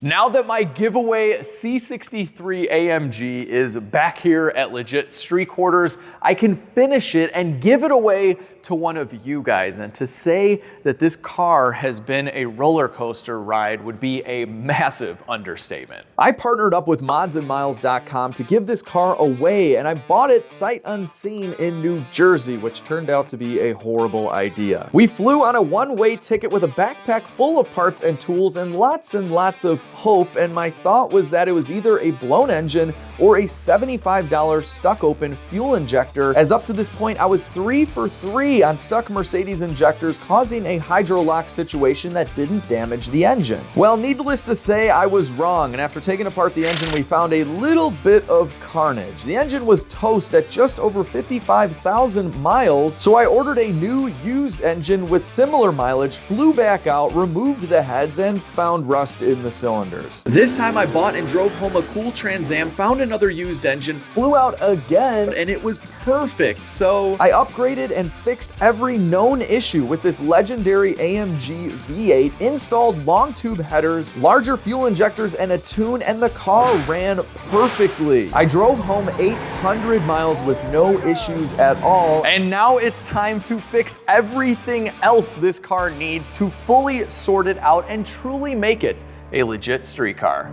Now that my giveaway C63 AMG is back here at LegitStreetCars, I can finish it and give it away to one of you guys. And to say that this car has been a roller coaster ride would be a massive understatement. I partnered up with modsandmiles.com to give this car away, and I bought it sight unseen in New Jersey, which turned out to be a horrible idea. We flew on a one-way ticket with a backpack full of parts and tools and lots of hope, and my thought was that it was either a blown engine or a $75 stuck open fuel injector, as up to this point I was 3 for 3 on stuck Mercedes injectors, causing a hydrolock situation that didn't damage the engine. Well, needless to say, I was wrong, and after taking apart the engine we found a little bit of carnage. The engine was toast at just over 55,000 miles, so I ordered a new used engine with similar mileage, flew back out, removed the heads, and found rust in the cylinders. This time I bought and drove home a cool Trans Am, found another used engine, flew out again, and it was perfect. So I upgraded and fixed every known issue with this legendary AMG V8, installed long tube headers, larger fuel injectors, and a tune, and the car ran perfectly. I drove home 800 miles with no issues at all, and now it's time to fix everything else this car needs to fully sort it out and truly make it a legit street car.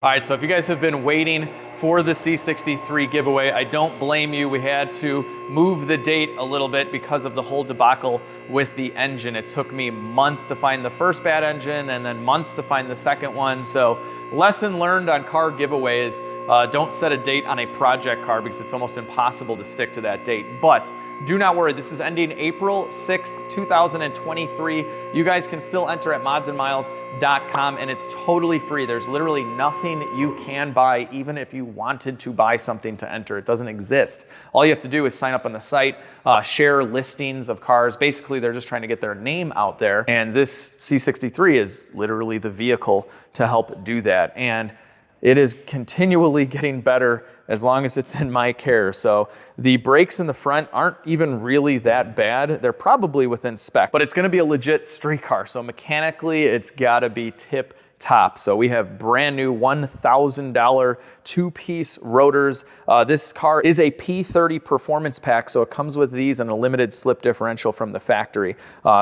All right, so if you guys have been waiting for the C63 giveaway, I don't blame you. We had to move the date a little bit because of the whole debacle with the engine. It took me months to find the first bad engine and then months to find the second one. So lesson learned on car giveaways, don't set a date on a project car because it's almost impossible to stick to that date. But do not worry, this is ending April 6th, 2023. You guys can still enter at modsandmiles.com, and it's totally free. There's literally nothing you can buy, even if you wanted to buy something to enter. It doesn't exist. All you have to do is sign up on the site, share listings of cars. Basically, they're just trying to get their name out there, and this C63 is literally the vehicle to help do that. And it is continually getting better as long as it's in my care. So the brakes in the front aren't even really that bad. They're probably within spec, but it's gonna be a legit street car. So mechanically, it's gotta be tip top. So we have brand new $1,000 two-piece rotors. This car is a P30 performance pack, so it comes with these and a limited slip differential from the factory.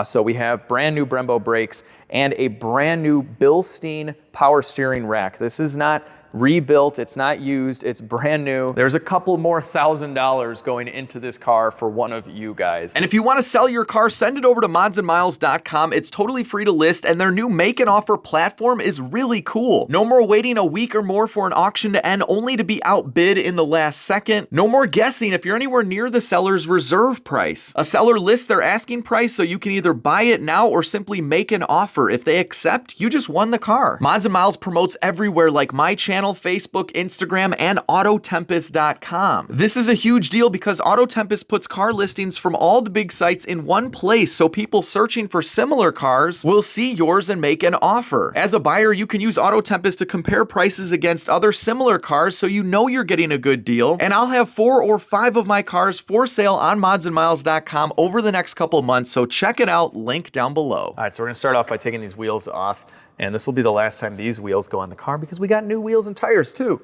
So we have brand new Brembo brakes and a brand new Bilstein power steering rack. This is not rebuilt, it's not used, it's brand new. There's a couple more $1,000 going into this car for one of you guys. And if you want to sell your car, send it over to modsandmiles.com. It's totally free to list, and their new make and offer platform is really cool. No more waiting a week or more for an auction to end only to be outbid in the last second. No more guessing if you're anywhere near the seller's reserve price. A seller lists their asking price, so you can either buy it now or simply make an offer. If they accept, you just won the car. Mods and Miles promotes everywhere like my channel, Facebook, Instagram, and Autotempest.com. This is a huge deal because Autotempest puts car listings from all the big sites in one place, so people searching for similar cars will see yours and make an offer. As a buyer, you can use Autotempest to compare prices against other similar cars so you know you're getting a good deal. And I'll have 4 or 5 of my cars for sale on modsandmiles.com over the next couple months, so check it out, link down below. All right, so we're gonna start off by taking these wheels off. And this will be the last time these wheels go on the car because we got new wheels and tires too.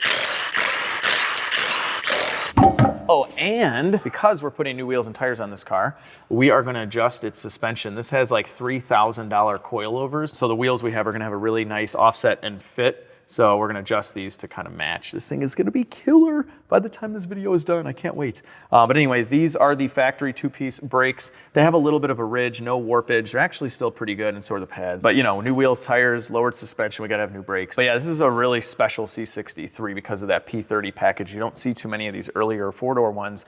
Oh, and because we're putting new wheels and tires on this car, we are gonna adjust its suspension. This has like $3,000 coilovers. So the wheels we have are gonna have a really nice offset and fit. So we're gonna adjust these to kind of match. This thing is gonna be killer by the time this video is done. I can't wait. But anyway, these are the factory two-piece brakes. They have a little bit of a ridge, no warpage. They're actually still pretty good, and so are the pads. But you know, new wheels, tires, lowered suspension, we gotta have new brakes. But yeah, this is a really special C63 because of that P30 package. You don't see too many of these earlier four-door ones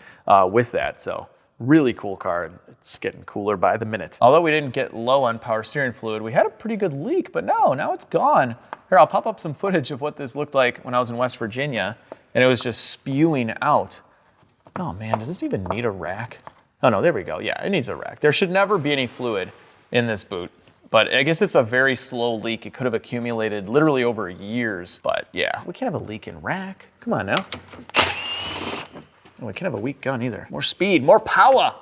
with that, so. Really cool car, and it's getting cooler by the minute. Although we didn't get low on power steering fluid, we had a pretty good leak, but no, now it's gone. Here, I'll pop up some footage of what this looked like when I was in West Virginia, and it was just spewing out. Oh man, does this even need a rack? Oh no, there we go. Yeah, it needs a rack. There should never be any fluid in this boot, but I guess it's a very slow leak. It could have accumulated literally over years, but yeah, we can't have a leak in rack. Come on now. Oh, we can't have a weak gun either. More speed, more power.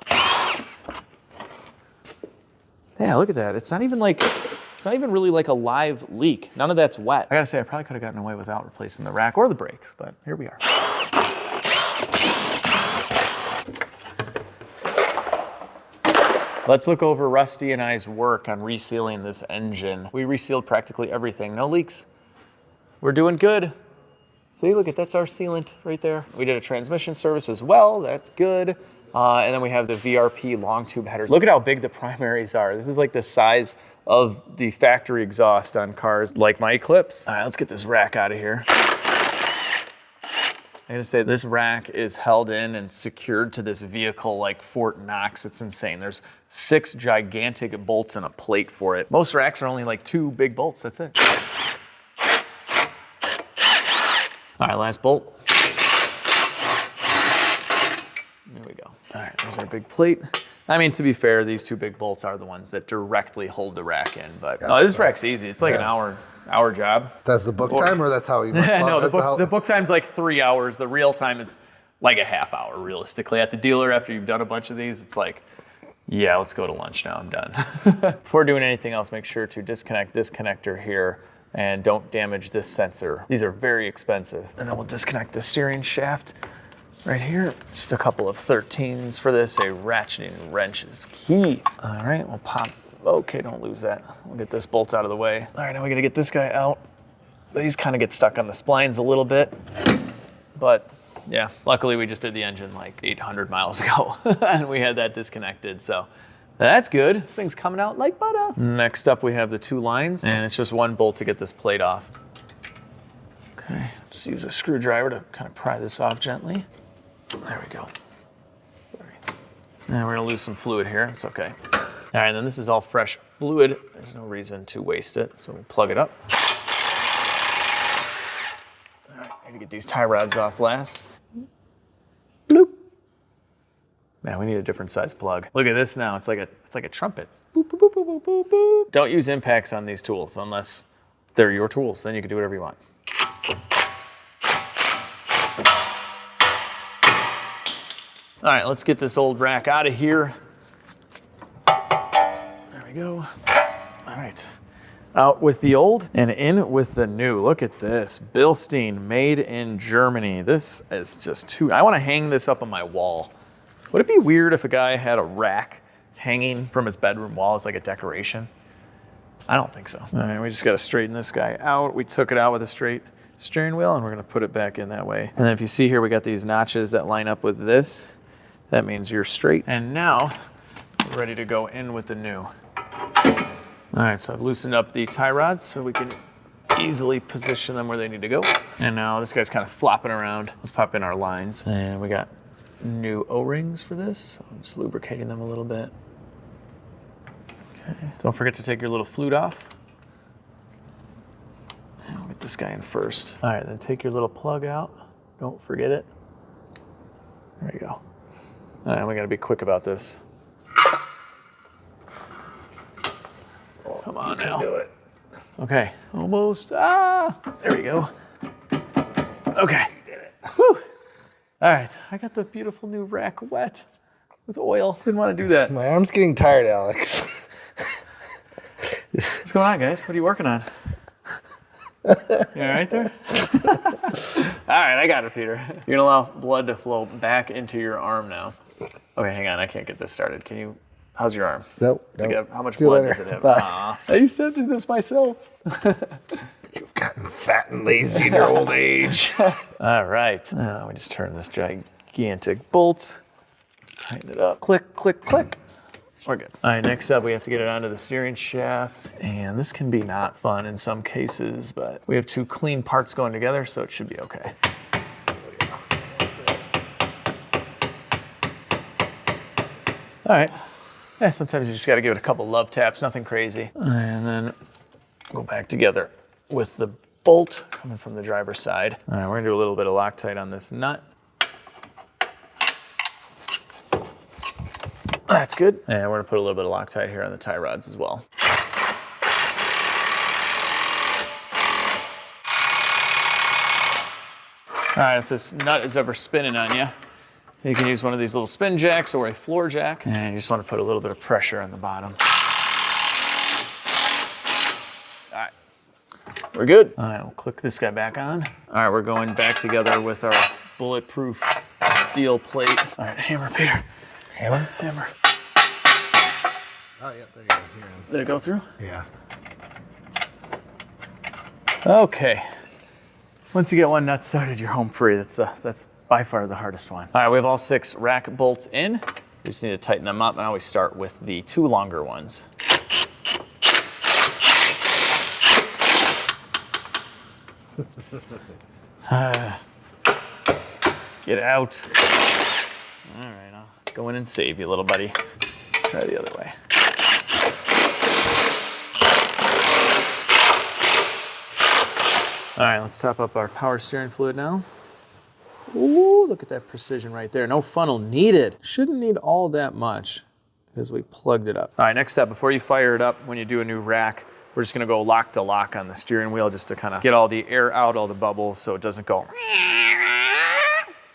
Yeah, look at that. It's not even like It's not even really like a live leak. None of that's wet. I gotta say, I probably could have gotten away without replacing the rack or the brakes, but here we are. Let's look over Rusty and I's work on resealing this engine. We resealed practically everything. No leaks. We're doing good. See, look at that's our sealant right there. We did a transmission service as well. That's good. And then we have the VRP long tube headers. Look at how big the primaries are. This is like the size of the factory exhaust on cars like my Eclipse. All right, let's get this rack out of here. I gotta say, this rack is held in and secured to this vehicle like Fort Knox. It's insane. There's 6 gigantic bolts and a plate for it. Most racks are only like 2 big bolts, that's it. All right, last bolt. There we go. All right, there's our big plate. I mean, to be fair, these 2 big bolts are the ones that directly hold the rack in, but no, this rack's easy. It's like an hour job. That's the book time, or that's how you no, the book time's like 3 hours. The real time is like a half hour, realistically. At the dealer, after you've done a bunch of these, it's like, yeah, let's go to lunch now, I'm done. Before doing anything else, make sure to disconnect this connector here and don't damage this sensor. These are very expensive. And then we'll disconnect the steering shaft right here. Just a couple of 13s for this. A ratcheting wrench is key. All right, we'll pop. Okay, don't lose that. We'll get this bolt out of the way. All right, now we gotta get this guy out. These kind of get stuck on the splines a little bit, but yeah, luckily we just did the engine like 800 miles ago and we had that disconnected, so that's good. This thing's coming out like butter. Next up, we have the 2 lines, and it's just 1 bolt to get this plate off. Okay, just use a screwdriver to kind of pry this off gently. There we go. And we're gonna lose some fluid here, it's okay. All right, and then this is all fresh fluid. There's no reason to waste it, so we'll plug it up. All right, I need to get these tie rods off last. Bloop. Man, we need a different size plug. Look at this now, it's like a trumpet. Boop, boop, boop, boop, boop, boop. Don't use impacts on these tools unless they're your tools, then you can do whatever you want. All right, let's get this old rack out of here. There we go. All right, out with the old and in with the new. Look at this, Bilstein, made in Germany. This is just too, I wanna hang this up on my wall. Would it be weird if a guy had a rack hanging from his bedroom wall as like a decoration? I don't think so. All right, we just gotta straighten this guy out. We took it out with a straight steering wheel and we're gonna put it back in that way. And then if you see here, we got these notches that line up with this. That means you're straight. And now we're ready to go in with the new. All right, so I've loosened up the tie rods so we can easily position them where they need to go. And now this guy's kind of flopping around. Let's pop in our lines. And we got new O-rings for this. I'm just lubricating them a little bit. Okay, don't forget to take your little flute off. And we'll get this guy in first. All right, then take your little plug out. Don't forget it. There you go. All right, we gotta be quick about this. Come on now. Do it. Okay, almost. Ah, there we go. Okay. Did it. Whew. All right, I got the beautiful new rack wet with oil. Didn't want to do that. My arm's getting tired, Alex. What's going on, guys? What are you working on? You all right there? All right, I got it, Peter. You're gonna allow blood to flow back into your arm now. Okay, hang on, I can't get this started. Can you, how's your arm? Nope. How much blood does it have? I used to have to do this myself. You've gotten fat and lazy in your old age. All right, now we just turn this gigantic bolt, tighten it up, click, click, click. We're good. All right, next up, we have to get it onto the steering shaft. And this can be not fun in some cases, but we have 2 clean parts going together, so it should be okay. All right, yeah, sometimes you just gotta give it a couple love taps, nothing crazy. And then go back together with the bolt coming from the driver's side. All right, we're gonna do a little bit of Loctite on this nut. That's good. And we're gonna put a little bit of Loctite here on the tie rods as well. All right, if this nut is ever spinning on you, you can use one of these little spin jacks or a floor jack, and you just want to put a little bit of pressure on the bottom. right. We're good. All right, we'll click this guy back on. All right, we're going back together with our bulletproof steel plate. All right, hammer, Peter. Hammer? Hammer. Oh, yeah, there you go. Here. Did it go through? Yeah. Okay. Once you get one nut started, you're home free. That's by far the hardest one. All right, we have all 6 rack bolts in. We just need to tighten them up, and I always start with the 2 longer ones. Get out. All right, I'll go in and save you, little buddy. Try the other way. All right, let's top up our power steering fluid now. Ooh, look at that precision right there. No funnel needed. Shouldn't need all that much because we plugged it up. All right, next step, before you fire it up, when you do a new rack, we're just gonna go lock to lock on the steering wheel just to kind of get all the air out, all the bubbles, so it doesn't go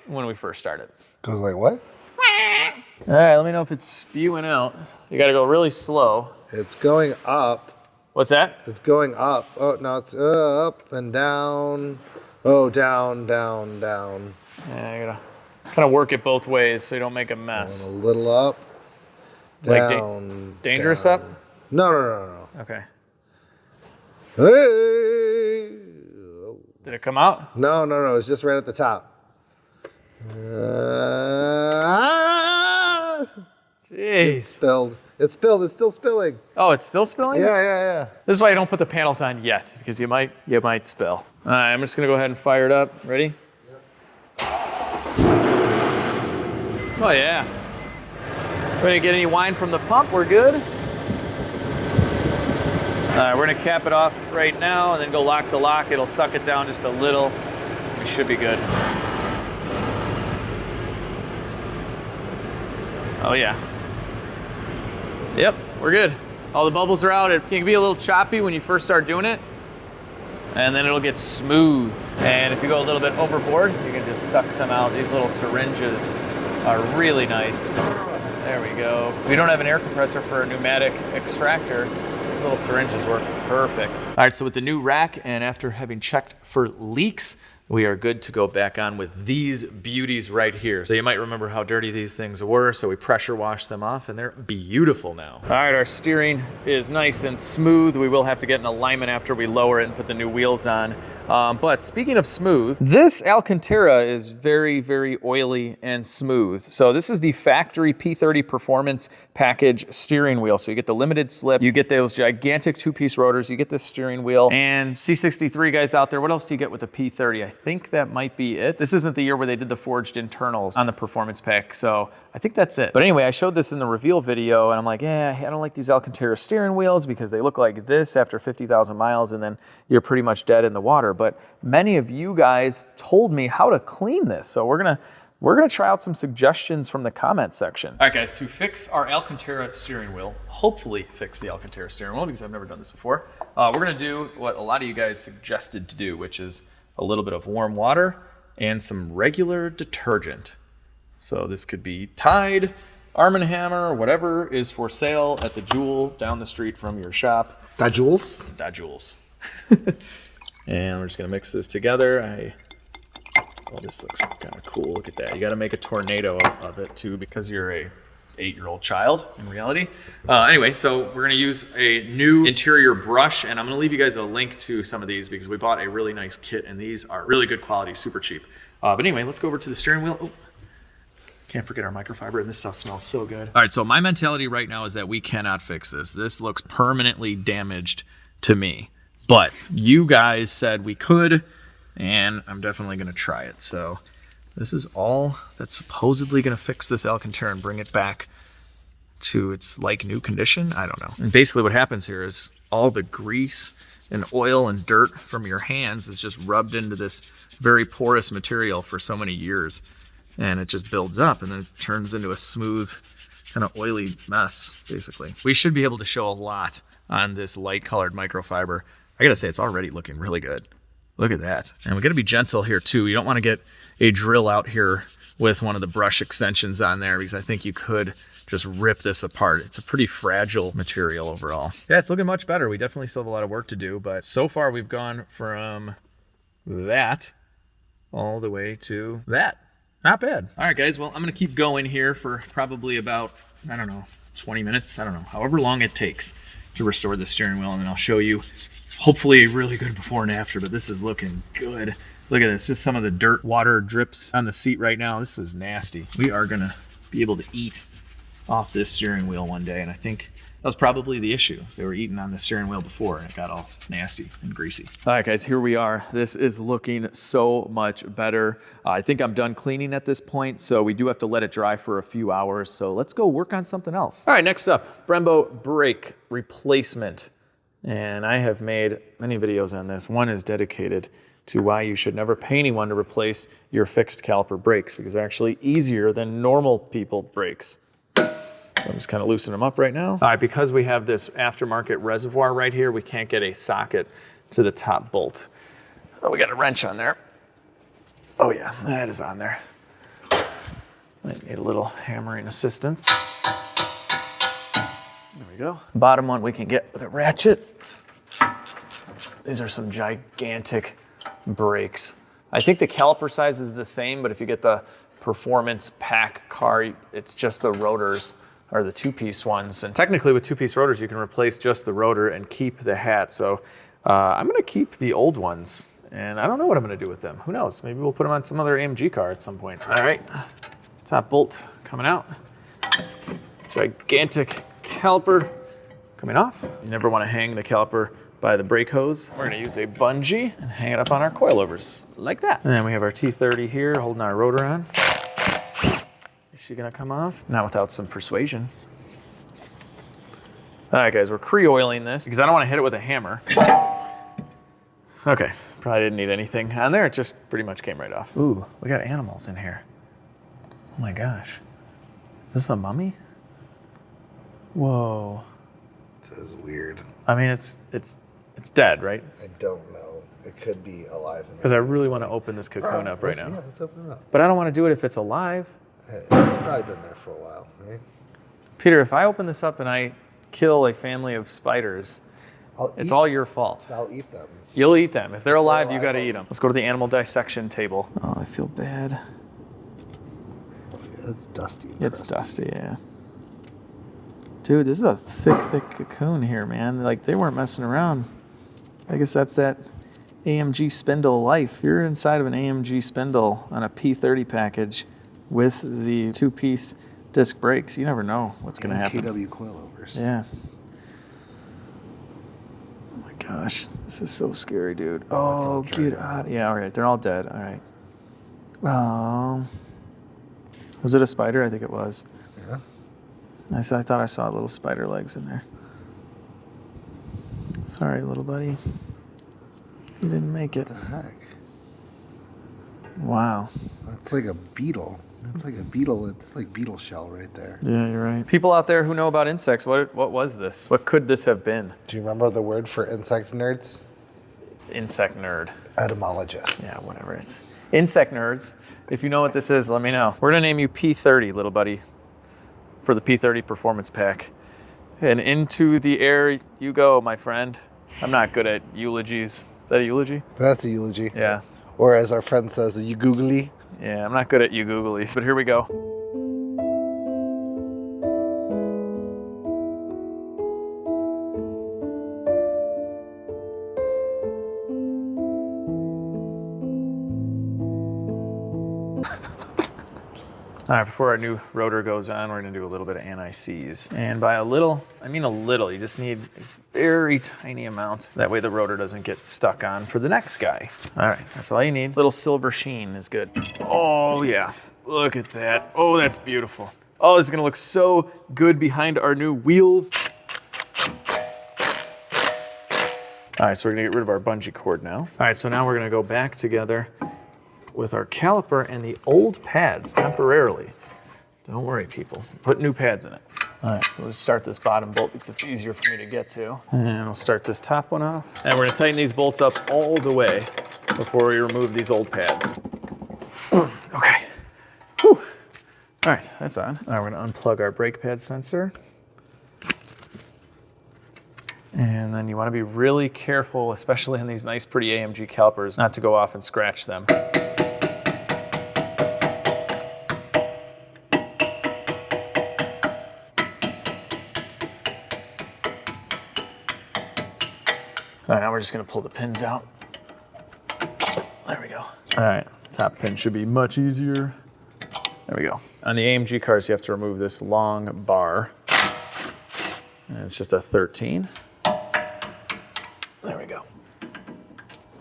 when we first start it. Goes like what? All right, let me know if it's spewing out. You gotta go really slow. It's going up. What's that? It's going up. Oh, no, it's up and down. Oh, down, down, down. Yeah, you gotta kind of work it both ways so you don't make a mess. And a little up, down, Like dangerous down. up? No. Okay. Hey. Did it come out? No. It's just right at the top. Jeez. Spilled. It's spilled. It's still spilling. Oh, it's still spilling? Yeah. This is why you don't put the panels on yet, because you might spill. All right, I'm just gonna go ahead and fire it up. Ready? Yep. Oh yeah. We're gonna get any wine from the pump, we're good. All right, we're gonna cap it off right now and then go lock to lock. It'll suck it down just a little. We should be good. Oh yeah. Yep, we're good. All the bubbles are out. It can be a little choppy when you first start doing it, and then it'll get smooth. And if you go a little bit overboard, you can just suck some out. These little syringes are really nice. There we go. If you don't have an air compressor for a pneumatic extractor, these little syringes work perfect. All right, so with the new rack, and after having checked for leaks, we are good to go back on with these beauties right here. So you might remember how dirty these things were, so we pressure washed them off and they're beautiful now. All right, our steering is nice and smooth. We will have to get an alignment after we lower it and put the new wheels on. But speaking of smooth, this Alcantara is very, very oily and smooth. So this is the factory P30 Performance Package steering wheel. So you get the limited slip, you get those gigantic 2-piece rotors, you get this steering wheel, and C63 guys out there, what else do you get with the P30? I think that might be it. This isn't the year where they did the forged internals on the performance pack, so I think that's it. But anyway, I showed this in the reveal video, and I'm like, yeah, I don't like these Alcantara steering wheels because they look like this after 50,000 miles, and then you're pretty much dead in the water. But many of you guys told me how to clean this, so we're gonna try out some suggestions from the comment section. All right, guys, to fix our Alcantara steering wheel, hopefully fix the Alcantara steering wheel because I've never done this before, we're gonna do what a lot of you guys suggested to do, which is a little bit of warm water and some regular detergent. So this could be Tide, Arm & Hammer, whatever is for sale at the Jewel down the street from your shop. Da Jules? Da Jules. And we're just gonna mix this together. Oh, this looks kind of cool. Look at that. You got to make a tornado of it too because you're a 8-year-old child in reality. Anyway, so we're going to use a new interior brush, and I'm going to leave you guys a link to some of these because we bought a really nice kit, and these are really good quality, super cheap. But anyway, let's go over to the steering wheel. Oh, can't forget our microfiber, and this stuff smells so good. All right, so my mentality right now is that we cannot fix this. This looks permanently damaged to me, but you guys said we could, and I'm definitely going to try it. So this is all that's supposedly going to fix this Alcantara and bring it back to its like new condition. I don't know. And basically what happens here is all the grease and oil and dirt from your hands is just rubbed into this very porous material for so many years, and it just builds up and then it turns into a smooth kind of oily mess, basically. We should be able to show a lot on this light colored microfiber. I gotta say, it's already looking really good. Look at that. And we got to be gentle here too. You don't want to get a drill out here with one of the brush extensions on there, because I think you could just rip this apart. It's a pretty fragile material overall. Yeah, it's looking much better. We definitely still have a lot of work to do, but so far we've gone from that all the way to that. Not bad. All right, guys. Well, I'm going to keep going here for probably about, I don't know, 20 minutes. I don't know, however long it takes to restore the steering wheel. And then I'll show you hopefully a really good before and after, but this is looking good. Look at this. Just some of the dirt water drips on the seat right now. This is nasty. We are going to be able to eat off this steering wheel one day. And I think that was probably the issue. They were eating on the steering wheel before and it got all nasty and greasy. All right, guys, here we are. This is looking so much better. I think I'm done cleaning at this point, so we do have to let it dry for a few hours. So let's go work on something else. All right, next up, Brembo brake replacement. And I have made many videos on this. One is dedicated to why you should never pay anyone to replace your fixed caliper brakes, because they're actually easier than normal people brakes. So I'm just kind of loosening them up right now. All right, because we have this aftermarket reservoir right here, we can't get a socket to the top bolt. Oh, we got a wrench on there. Oh yeah, that is on there. Might need a little hammering assistance. There we go. Bottom one we can get with a ratchet. These are some gigantic brakes. I think the caliper size is the same, but if you get the performance pack car, it's just the rotors are the two-piece ones. And technically with two-piece rotors, you can replace just the rotor and keep the hat. So I'm gonna keep the old ones, and I don't know what I'm gonna do with them. Who knows? Maybe we'll put them on some other AMG car at some point. All right, top bolt coming out. Gigantic caliper coming off. You never wanna hang the caliper by the brake hose. We're gonna use a bungee and hang it up on our coilovers like that. And then we have our T30 here holding our rotor on. Is she gonna come off? Not without some persuasion. All right, guys, we're pre-oiling this because I don't wanna hit it with a hammer. Okay, probably didn't need anything on there. It just pretty much came right off. Ooh, we got animals in here. Oh my gosh. Is this a mummy? Whoa. This is weird. I mean, it's dead, right? I don't know. It could be alive. Because I really want to open this cocoon up right now. Yeah, let's open it up. But I don't want to do it if it's alive. It's probably been there for a while, right? Peter, if I open this up and I kill a family of spiders, it's all your fault. I'll eat them. You'll eat them. If they're alive, you got to eat them. Let's go to the animal dissection table. Oh, I feel bad. It's dusty. It's dusty, yeah. Dude, this is a thick cocoon here, man. Like, they weren't messing around. I guess that's that AMG spindle life. You're inside of an AMG spindle on a P30 package with the two-piece disc brakes. You never know what's going to happen. KW coilovers. Yeah. Oh my gosh, this is so scary, dude. Oh, get out. Yeah, all right, they're all dead. All right. Was it a spider? I think it was. Yeah. I thought I saw little spider legs in there. Sorry, little buddy. You didn't make it. What the heck? Wow. That's like a beetle. That's like a beetle. It's like beetle shell right there. Yeah, you're right. People out there who know about insects, what was this? What could this have been? Do you remember the word for insect nerds? Insect nerd. Etymologist. Yeah, whatever. It's insect nerds. If you know what this is, let me know. We're gonna name you P30, little buddy, for the P30 performance pack. And into the air you go, my friend. I'm not good at eulogies. Is that a eulogy? That's a eulogy. Yeah. Or as our friend says, a you-googly. Yeah, I'm not good at you-googlies, but here we go. All right, before our new rotor goes on, we're gonna do a little bit of anti-seize. And by a little, I mean a little. You just need a very tiny amount. That way the rotor doesn't get stuck on for the next guy. All right, that's all you need. Little silver sheen is good. Oh yeah, look at that. Oh, that's beautiful. Oh, this is gonna look so good behind our new wheels. All right, so we're gonna get rid of our bungee cord now. All right, so now we're gonna go back together with our caliper and the old pads temporarily. Don't worry, people. Put new pads in it. All right, so we'll start this bottom bolt because it's easier for me to get to. And we'll start this top one off. And we're gonna tighten these bolts up all the way. before we remove these old pads. Okay. Whew. All right, that's on. All right, we're gonna unplug our brake pad sensor. And then you wanna be really careful, especially in these nice, pretty AMG calipers, not to go off and scratch them. All right, now we're just gonna pull the pins out. There we go. All right, top pin should be much easier. There we go. On the AMG cars, you have to remove this long bar. And it's just a 13. There we go.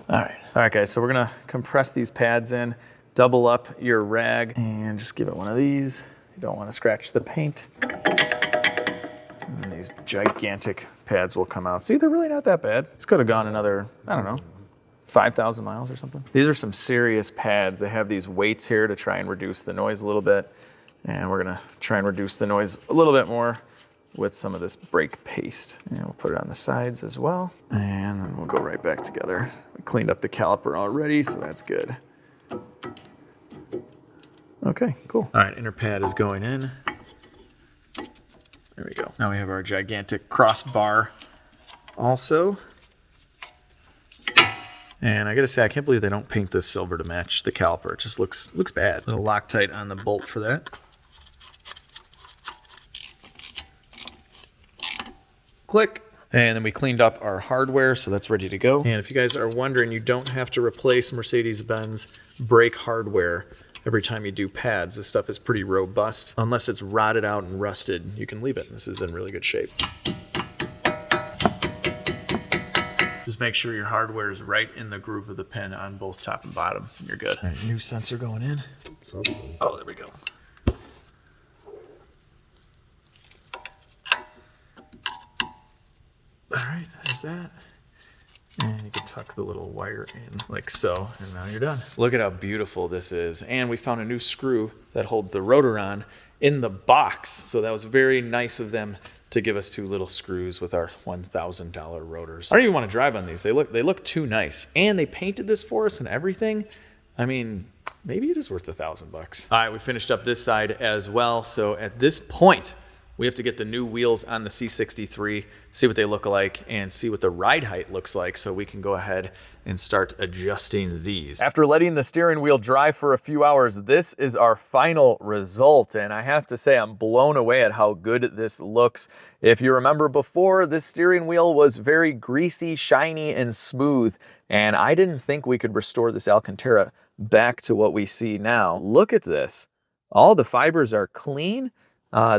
All right, guys, so we're gonna compress these pads in, double up your rag, and just give it one of these. You don't wanna scratch the paint. And these gigantic pads will come out. See, they're really not that bad. This could have gone another, I don't know, 5,000 miles or something. These are some serious pads. They have these weights here to try and reduce the noise a little bit. And we're gonna try and reduce the noise a little bit more with some of this brake paste. And we'll put it on the sides as well. And then we'll go right back together. We cleaned up the caliper already, so that's good. Okay, cool. All right, inner pad is going in. There we go. Now we have our gigantic crossbar also. And I gotta say, I can't believe they don't paint this silver to match the caliper. It just looks bad. A little Loctite on the bolt for that. Click. And then we cleaned up our hardware, so that's ready to go. And if you guys are wondering, you don't have to replace Mercedes-Benz brake hardware every time you do pads. This stuff is pretty robust. Unless it's rotted out and rusted, you can leave it. This is in really good shape. Just make sure your hardware is right in the groove of the pin on both top and bottom. You're good. All right, new sensor going in. Oh, there we go. All right, there's that. And you can tuck the little wire in like so, and now you're done. Look at how beautiful this is. And we found a new screw that holds the rotor on in the box. So that was very nice of them to give us two little screws with our $1,000 rotors. I don't even want to drive on these. They look too nice. And they painted this for us and everything. I mean, maybe it is worth $1,000 bucks. All right, we finished up this side as well. So at this point, we have to get the new wheels on the C63, see what they look like, and see what the ride height looks like so we can go ahead and start adjusting these. After letting the steering wheel dry for a few hours, this is our final result. And I have to say, I'm blown away at how good this looks. If you remember before, this steering wheel was very greasy, shiny, and smooth. And I didn't think we could restore this Alcantara back to what we see now. Look at this. All the fibers are clean.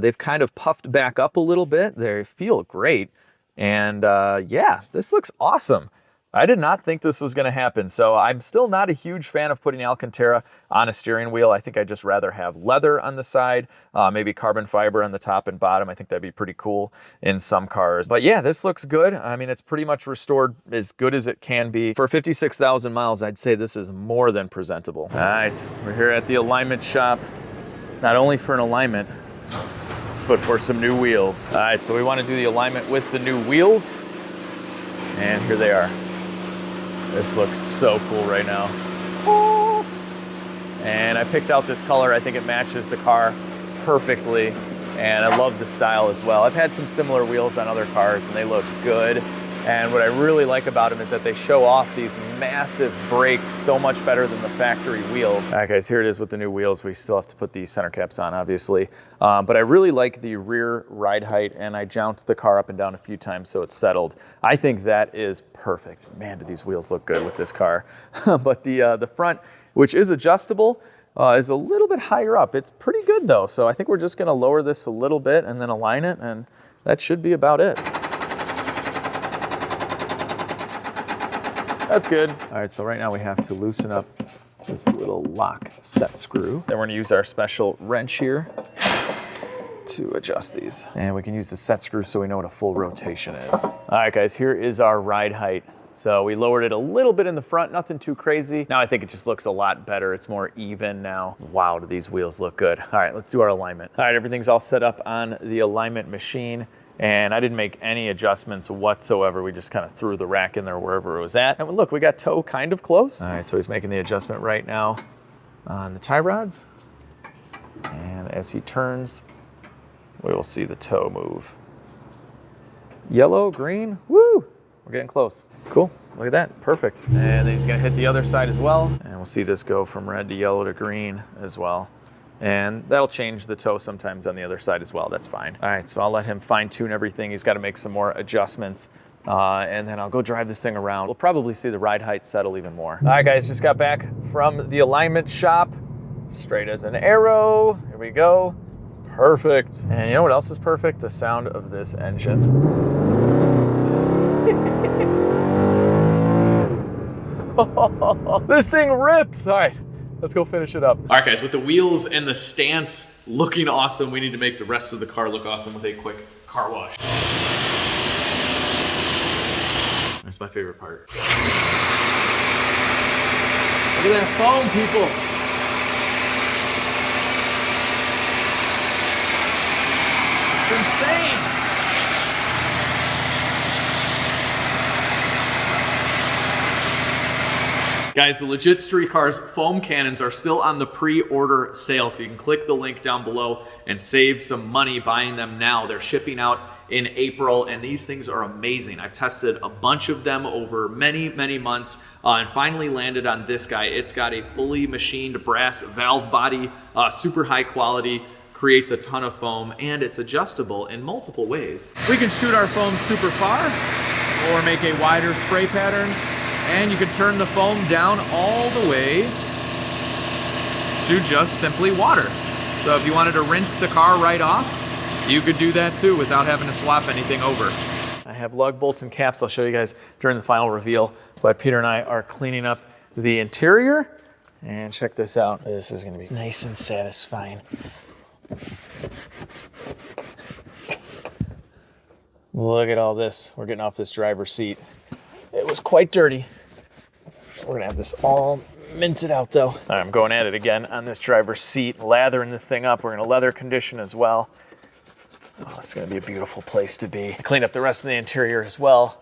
They've kind of puffed back up a little bit. They feel great. And yeah, this looks awesome. I did not think this was going to happen. So I'm still not a huge fan of putting Alcantara on a steering wheel. I think I'd just rather have leather on the side, maybe carbon fiber on the top and bottom. I think that'd be pretty cool in some cars. But yeah, this looks good. I mean, it's pretty much restored as good as it can be. For 56,000 miles, I'd say this is more than presentable. All right, we're here at the alignment shop, not only for an alignment, but for some new wheels. All right, so we want to do the alignment with the new wheels. And here they are. This looks so cool right now. And I picked out this color. I think it matches the car perfectly. And I love the style as well. I've had some similar wheels on other cars and they look good. And what I really like about them is that they show off these massive brakes so much better than the factory wheels. All right, guys, here it is with the new wheels. We still have to put the center caps on, obviously. But I really like the rear ride height, and I jounced the car up and down a few times so it's settled. I think that is perfect. Man, do these wheels look good with this car. But the front, which is adjustable, is a little bit higher up. It's pretty good, though. So I think we're just going to lower this a little bit and then align it, and that should be about it. That's good. All right, so right now we have to loosen up this little lock set screw. Then we're gonna use our special wrench here to adjust these. And we can use the set screw so we know what a full rotation is. All right, guys, here is our ride height. So we lowered it a little bit in the front, nothing too crazy. Now I think it just looks a lot better. It's more even now. Wow, do these wheels look good. All right, let's do our alignment. All right, everything's all set up on the alignment machine. And I didn't make any adjustments whatsoever. We just kind of threw the rack in there wherever it was at. And look, we got toe kind of close. All right, so he's making the adjustment right now on the tie rods. And as he turns, we will see the toe move. Yellow, green, woo! We're getting close. Cool, look at that, perfect. And then he's gonna hit the other side as well. And we'll see this go from red to yellow to green as well. And that'll change the toe sometimes on the other side as well, that's fine. All right, so I'll let him fine tune everything. He's gotta make some more adjustments. And then I'll go drive this thing around. We'll probably see the ride height settle even more. All right guys, just got back from the alignment shop. Straight as an arrow, here we go. Perfect. And you know what else is perfect? The sound of this engine. This thing rips. All right, let's go finish it up. All right, guys, with the wheels and the stance looking awesome, we need to make the rest of the car look awesome with a quick car wash. That's my favorite part. Look at that foam, people. It's insane. Guys, the LegitStreetCars foam cannons are still on the pre-order sale, so you can click the link down below and save some money buying them now. They're shipping out in April, and these things are amazing. I've tested a bunch of them over many, many months, and finally landed on this guy. It's got a fully machined brass valve body, super high quality, creates a ton of foam, and it's adjustable in multiple ways. We can shoot our foam super far, or make a wider spray pattern, and you can turn the foam down all the way to just simply water. So if you wanted to rinse the car right off, you could do that too without having to swap anything over. I have lug bolts and caps I'll show you guys during the final reveal, but Peter and I are cleaning up the interior, and check this out. This is gonna be nice and satisfying. Look at all this. We're getting off this driver's seat. It was quite dirty. We're gonna have this all minted out though. All right, I'm going at it again on this driver's seat, lathering this thing up. We're gonna leather condition as well. Oh, it's gonna be a beautiful place to be. Clean up the rest of the interior as well.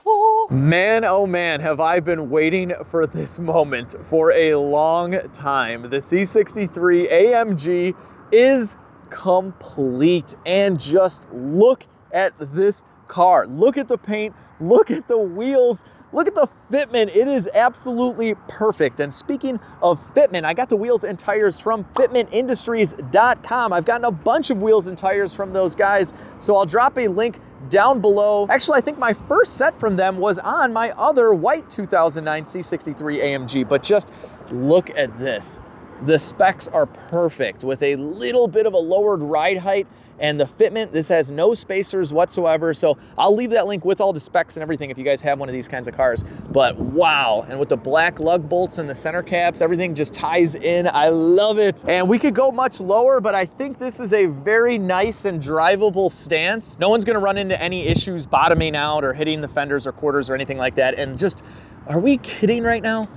Oh man, have I been waiting for this moment for a long time. The C63 AMG is complete, and just look at this car. Look at the paint, look at the wheels, look at the fitment. It is absolutely perfect. And speaking of fitment, I got the wheels and tires from fitmentindustries.com. I've gotten a bunch of wheels and tires from those guys, so I'll drop a link down below. Actually, I think my first set from them was on my other white 2009 C63 AMG, but just look at this. The specs are perfect with a little bit of a lowered ride height, and the fitment, this has no spacers whatsoever. So I'll leave that link with all the specs and everything if you guys have one of these kinds of cars. But wow, and with the black lug bolts and the center caps, everything just ties in. I love it. And we could go much lower, but I think this is a very nice and drivable stance. No one's gonna run into any issues bottoming out or hitting the fenders or quarters or anything like that. And just, are we kidding right now?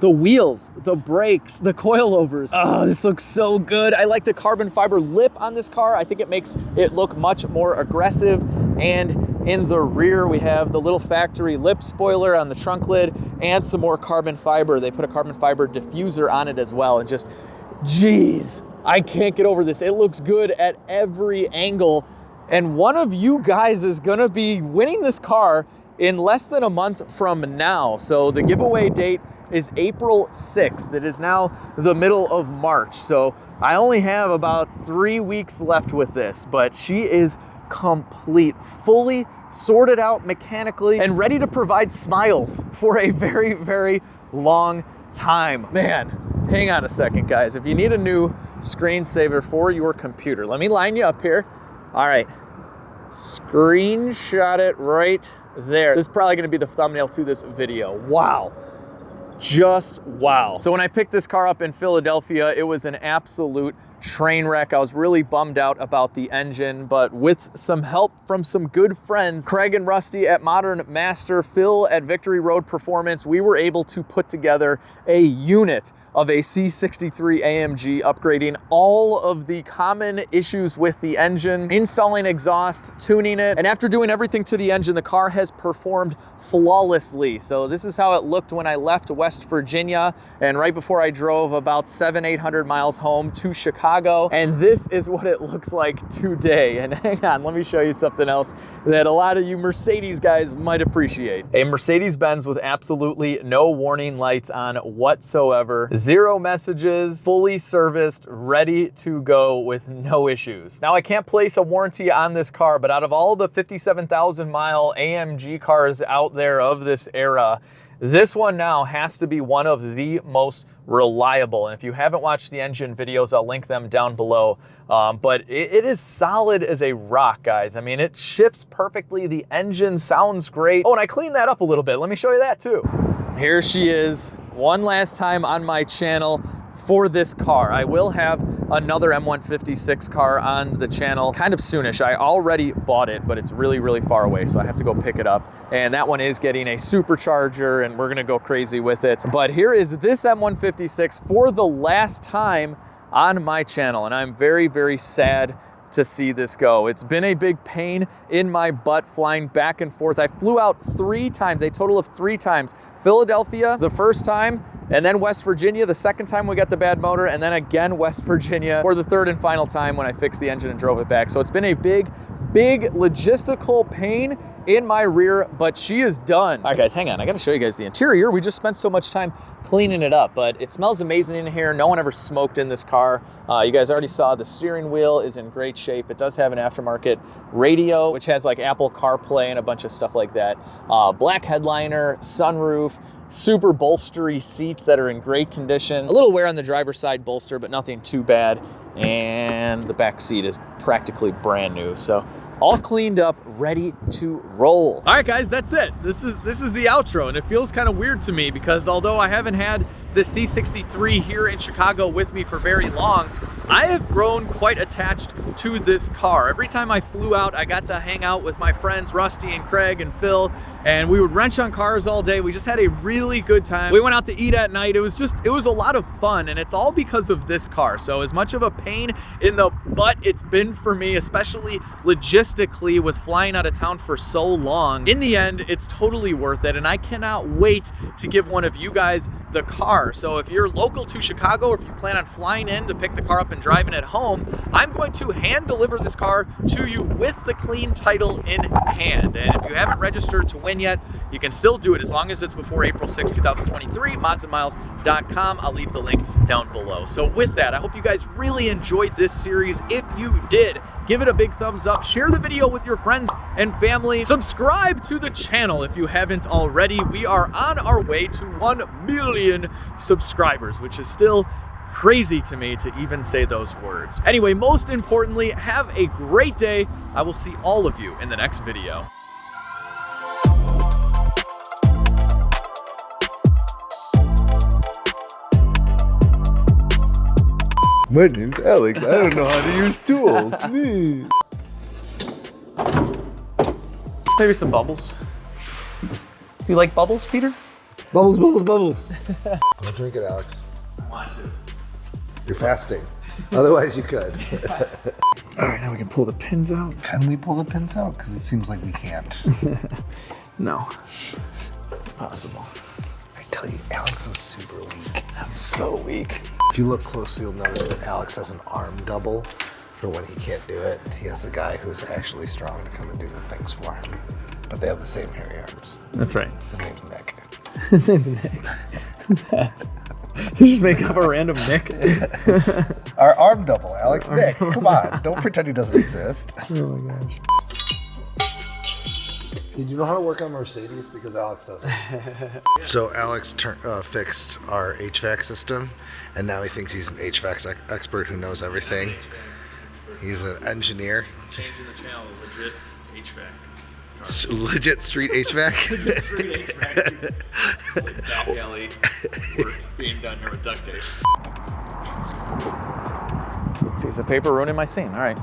The wheels, the brakes, the coilovers. Oh, this looks so good. I like the carbon fiber lip on this car. I think it makes it look much more aggressive. And in the rear, we have the little factory lip spoiler on the trunk lid and some more carbon fiber. They put a carbon fiber diffuser on it as well. And just, geez, I can't get over this. It looks good at every angle. And one of you guys is gonna be winning this car in less than a month from now. So the giveaway date is April 6th. It is now the middle of March. So I only have about 3 weeks left with this, but she is complete, fully sorted out mechanically and ready to provide smiles for a very, very long time. Man, hang on a second, guys. If you need a new screensaver for your computer, let me line you up here. All right, screenshot it right there. This is probably gonna be the thumbnail to this video. Wow. Just wow. So when I picked this car up in Philadelphia, it was an absolute train wreck. I was really bummed out about the engine, but with some help from some good friends, Craig and Rusty at Modern Master, Phil at Victory Road Performance, we were able to put together a unit of a C63 AMG, upgrading all of the common issues with the engine, installing exhaust, tuning it, and after doing everything to the engine, the car has performed flawlessly. So this is how it looked when I left West Virginia and right before I drove about 700-800 miles home to Chicago. And this is what it looks like today. And hang on, let me show you something else that a lot of you Mercedes guys might appreciate. A Mercedes-Benz with absolutely no warning lights on whatsoever. 0 messages, fully serviced, ready to go with no issues. Now I can't place a warranty on this car, but out of all the 57,000 mile AMG cars out there of this era, this one now has to be one of the most reliable. And if you haven't watched the engine videos, I'll link them down below. But it is solid as a rock, guys. I mean, it shifts perfectly. The engine sounds great. Oh, and I cleaned that up a little bit. Let me show you that too. Here she is, one last time on my channel for this car. I will have another M156 car on the channel kind of soonish. I already bought it, but it's really, really far away, so I have to go pick it up. And that one is getting a supercharger, and we're gonna go crazy with it. But here is this M156 for the last time on my channel, and I'm very, very sad to see this go. It's been a big pain in my butt flying back and forth. I flew out 3 times, a total of 3 times. Philadelphia the first time, and then West Virginia the second time we got the bad motor, and then again West Virginia for the 3rd and final time when I fixed the engine and drove it back. So it's been a big logistical pain in my rear, but she is done. All right, guys, hang on. I gotta show you guys the interior. We just spent so much time cleaning it up, but it smells amazing in here. No one ever smoked in this car. You guys already saw the steering wheel is in great shape. It does have an aftermarket radio, which has like Apple CarPlay and a bunch of stuff like that. Black headliner, sunroof, super bolstery seats that are in great condition. A little wear on the driver's side bolster, but nothing too bad. And the back seat is practically brand new. So all cleaned up, ready to roll. All right, guys, that's it. This is the outro, and it feels kind of weird to me because although I haven't had the C63 here in Chicago with me for very long, I have grown quite attached to this car. Every time I flew out, I got to hang out with my friends Rusty and Craig and Phil, and we would wrench on cars all day. We just had a really good time. We went out to eat at night. It was a lot of fun, and it's all because of this car. So as much of a pain in the butt it's been for me, especially logistically with flying out of town for so long, in the end, it's totally worth it, and I cannot wait to give one of you guys the car. So if you're local to Chicago, or if you plan on flying in to pick the car up and driving it home, I'm going to hand deliver this car to you with the clean title in hand. And if you haven't registered to win yet, you can still do it as long as it's before April 6, 2023, modsandmiles.com. I'll leave the link down below. So with that, I hope you guys really enjoyed this series. If you did, give it a big thumbs up, share the video with your friends and family, subscribe to the channel if you haven't already. We are on our way to 1 million subscribers, which is still crazy to me to even say those words. Anyway, most importantly, have a great day. I will see all of you in the next video. My name's Alex. I don't know how to use tools. Me. Maybe some bubbles. You like bubbles, Peter? Bubbles, bubbles, bubbles. Don't drink it, Alex. I want to. You're fasting. Otherwise, you could. All right, now we can pull the pins out. Can we pull the pins out? Because it seems like we can't. No. Impossible. I tell you, Alex is super weak. I'm so weak. If you look closely, you'll notice that Alex has an arm double for when he can't do it. He has a guy who's actually strong to come and do the things for him. But they have the same hairy arms. That's right. His name's Nick. His name's Nick. Who's that? You just make up a random Nick? Our arm double, Alex. Nick, come on. Don't pretend he doesn't exist. Oh my gosh. Did you know how to work on Mercedes? Because Alex doesn't. So Alex fixed our HVAC system, and now he thinks he's an HVAC expert who knows everything. He's an engineer. Changing the channel, legit HVAC. Legit street HVAC? Legit street HVAC. It's like back alley work being done here with duct tape. Piece of paper ruining my scene, all right.